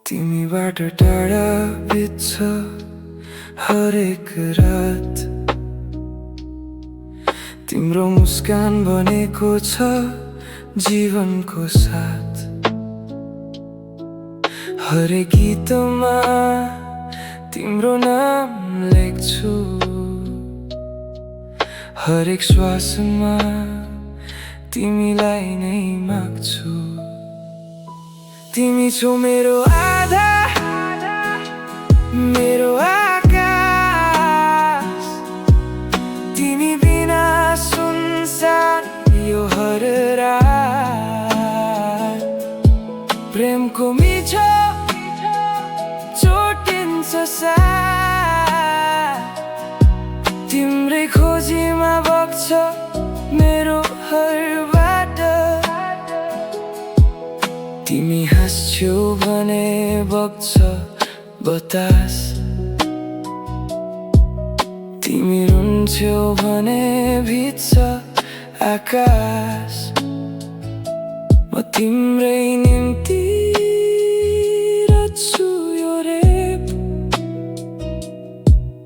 तिमीबाट टाढा बित्छ हरेक रात। तिम्रो मुस्कान भनेको छ जीवनको साथ। हरेक गीतमा तिम्रो नाम लेख्छु, हरेक श्वासमा तिमीलाई नै माग्छु। तिमी छौ मेरो आधा, मेरो आकाश। तिमी बिना सुनसान यो हर रात। प्रेमको मिठो चोटिन्छ साथ। तिम्रै खोजीमा बग्छ मेरो हर बाटो। तिमी हाँस्छौ भने बग्छ बतास। तिमी रुन्छौ भने भिज्छ आकाश। म तिम्रै निम्ति रच्छु यो रेप,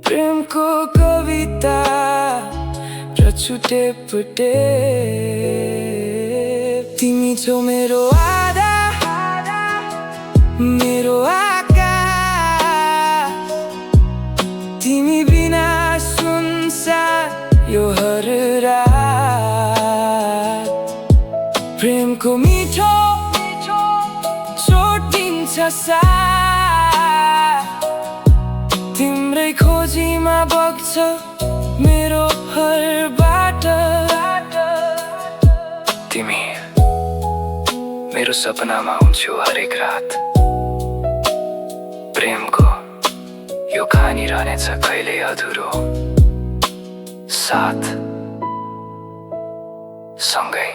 प्रेमको कविता रच्छु टेप टेप। तिमी छौ मेरो आधा, मेरो आकाश। तिमी बिना सुनसान यो हर रात। प्रेमको मिठो चोटिन्छ साथ। तिम्रै खोजीमा बग्छ मेरो हर बाटो। तिमी मेरो सपनामा हुन्छौ हरेक रात। प्रेमको यो कहानी रहनेछ कहिले अधुरो, साथ सँगै।